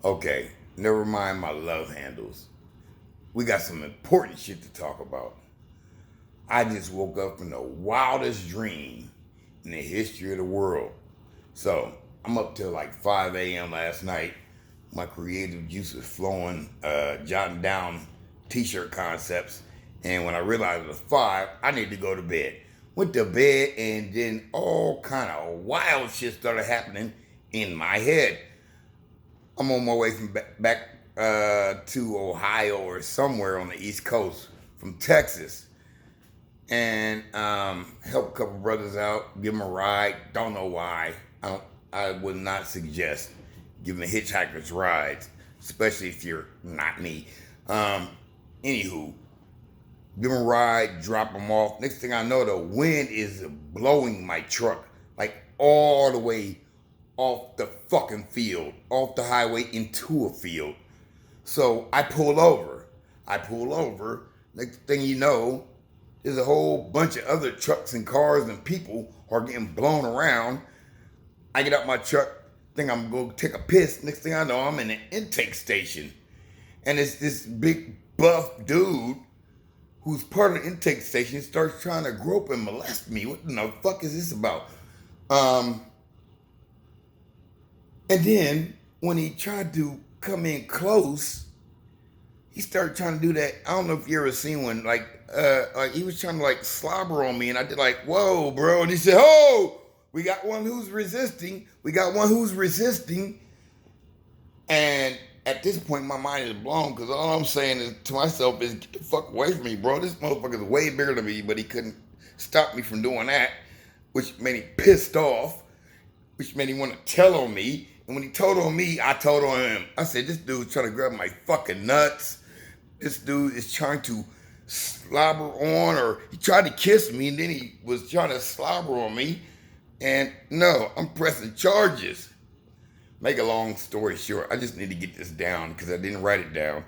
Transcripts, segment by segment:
Okay, never mind my love handles. We got some important shit to talk about. I just woke up from the wildest dream in the history of the world. So I'm up till like 5 a.m. last night. My creative juices flowing, jotting down t-shirt concepts. And when I realized it was 5, I need to go to bed. Went to bed and then all kind of wild shit started happening in my head. I'm on my way from back to Ohio or somewhere on the East Coast from Texas, and help a couple brothers out, give them a ride. Don't know why. I would not suggest giving hitchhikers rides, especially if you're not me. Anywho, give them a ride, drop them off. Next thing I know, the wind is blowing my truck like all the way off the fucking field, off the highway into a field. So I pull over. Next thing you know, there's a whole bunch of other trucks and cars and people are getting blown around. I get out my truck, think I'm going to take a piss. Next thing I know, I'm in an intake station. And it's this big buff dude who's part of the intake station starts trying to grope and molest me. What the fuck is this about? And then when he tried to come in close, he started trying to do that. I don't know if you ever seen one, like he was trying to like slobber on me, and I did like, whoa, bro. And he said, oh, we got one who's resisting. And at this point, my mind is blown because all I'm saying is to myself is, get the fuck away from me, bro. This motherfucker is way bigger than me, but he couldn't stop me from doing that, which made me pissed off, which made him want to tell on me. And when he told on me, I told on him. I said, this dude's trying to grab my fucking nuts. This dude is trying to slobber on, or he tried to kiss me, and then he was trying to slobber on me. And no, I'm pressing charges. Make a long story short, I just need to get this down because I didn't write it down.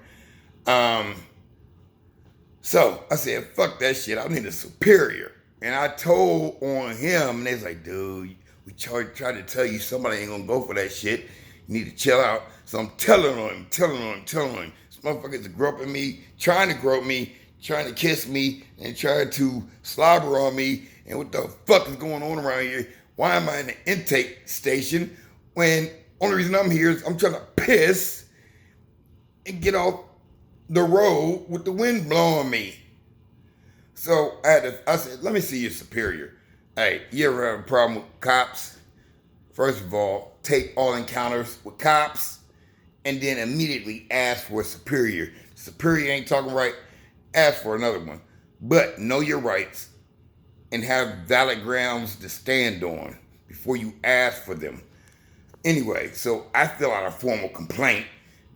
So I said, fuck that shit. I need a superior. And I told on him, and they was like, dude, we tried to tell you somebody ain't gonna go for that shit. You need to chill out. So I'm telling on him. This motherfucker's groping me, trying to grope me, trying to kiss me, and trying to slobber on me. And what the fuck is going on around here? Why am I in the intake station when only reason I'm here is I'm trying to piss and get off the road with the wind blowing me? So I said, let me see your superior. Hey, you ever have a problem with cops? First of all, take all encounters with cops and then immediately ask for a superior. Superior ain't talking right, ask for another one. But know your rights and have valid grounds to stand on before you ask for them. Anyway, so I fill out a formal complaint.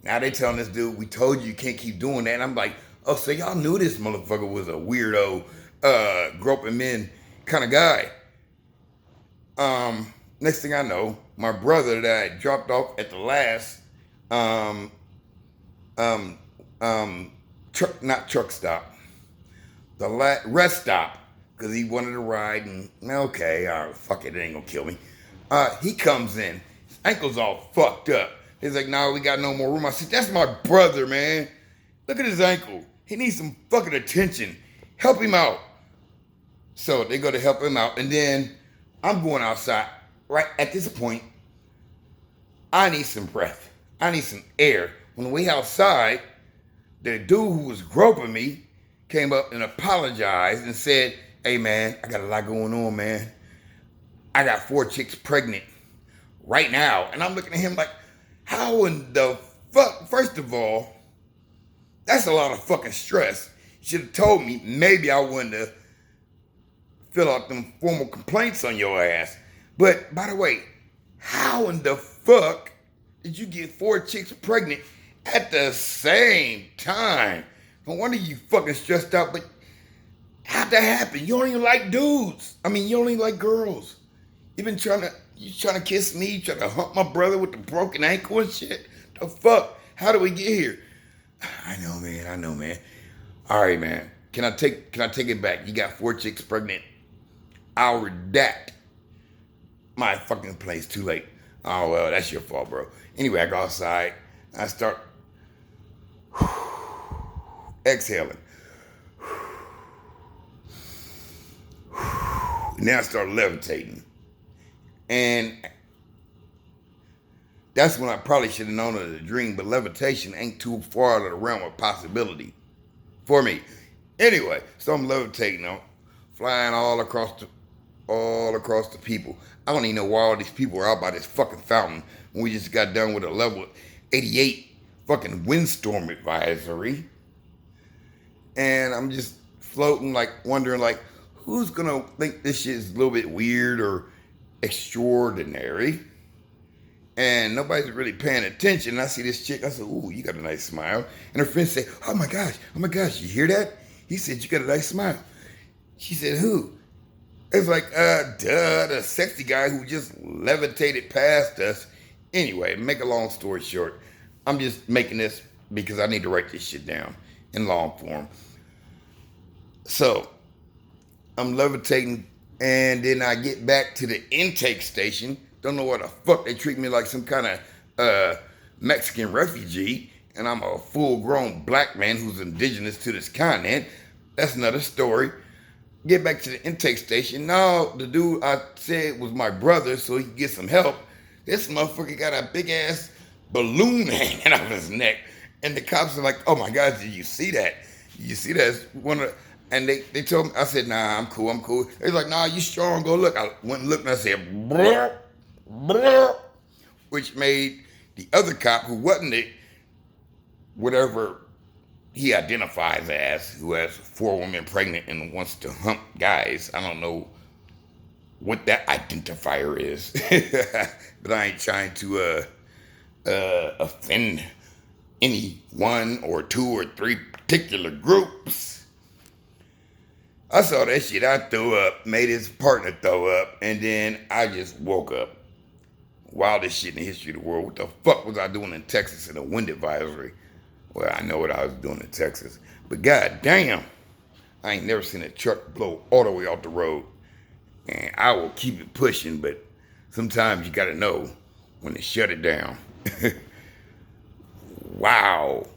Now they telling this dude, we told you can't keep doing that. And I'm like, oh, so y'all knew this motherfucker was a weirdo, groping men kind of guy. Next thing I know, my brother that I dropped off at the last truck stop, the rest stop, because he wanted to ride, and okay, all right, fuck it, it ain't gonna kill me. He comes in, his ankle's all fucked up. He's like, nah, we got no more room. I said, that's my brother, man. Look at his ankle. He needs some fucking attention. Help him out. So they go to help him out, and then I'm going outside. Right at this point, I need some breath. I need some air. On the way outside, the dude who was groping me came up and apologized and said, hey, man, I got a lot going on, man. I got 4 chicks pregnant right now. And I'm looking at him like, how in the fuck? First of all, that's a lot of fucking stress. You should have told me. Maybe I wouldn't have fill out them formal complaints on your ass. But by the way, how in the fuck did you get 4 chicks pregnant at the same time? No wonder you fucking stressed out, but how'd that happen? You don't even like dudes. I mean, you don't even like girls. You trying to kiss me, trying to hump my brother with the broken ankle and shit? The fuck? How did we get here? I know, man. All right, man. Can I take it back? You got 4 chicks pregnant. I'll redact my fucking place. Too late. Oh, well, that's your fault, bro. Anyway, I go outside. I start exhaling. Now I start levitating. And that's when I probably should have known it was a dream, but levitation ain't too far out of the realm of possibility for me. Anyway, so I'm levitating, I'm flying all across the people. I don't even know why all these people are out by this fucking fountain when we just got done with a level 88 fucking windstorm advisory. And I'm just floating, like wondering, like, who's gonna think this shit is a little bit weird or extraordinary? And nobody's really paying attention. And I see this chick, I said, ooh, you got a nice smile. And her friends say, oh my gosh, you hear that? He said, you got a nice smile. She said, who? It's like, the sexy guy who just levitated past us. Anyway, make a long story short, I'm just making this because I need to write this shit down in long form. So, I'm levitating, and then I get back to the intake station. Don't know what the fuck, they treat me like some kind of Mexican refugee, and I'm a full-grown black man who's indigenous to this continent. That's another story. Get back to the intake station. Now, the dude I said was my brother, so he could get some help. This motherfucker got a big-ass balloon hanging off his neck. And the cops are like, oh my God, did you see that? Did you see that? It's one of, and they told me, I said, nah, I'm cool. They was like, nah, you strong, go look. I went and looked and I said, brr, brr, which made the other cop, who wasn't it, whatever he identifies as, who has 4 women pregnant and wants to hump guys. I don't know what that identifier is, but I ain't trying to offend any 1 or 2 or 3 particular groups. I saw that shit, I threw up, made his partner throw up, and then I just woke up. Wildest shit in the history of the world. What the fuck was I doing in Texas in a wind advisory? Well, I know what I was doing in Texas, but god damn, I ain't never seen a truck blow all the way off the road. And I will keep it pushing, but sometimes you gotta know when to shut it down. Wow.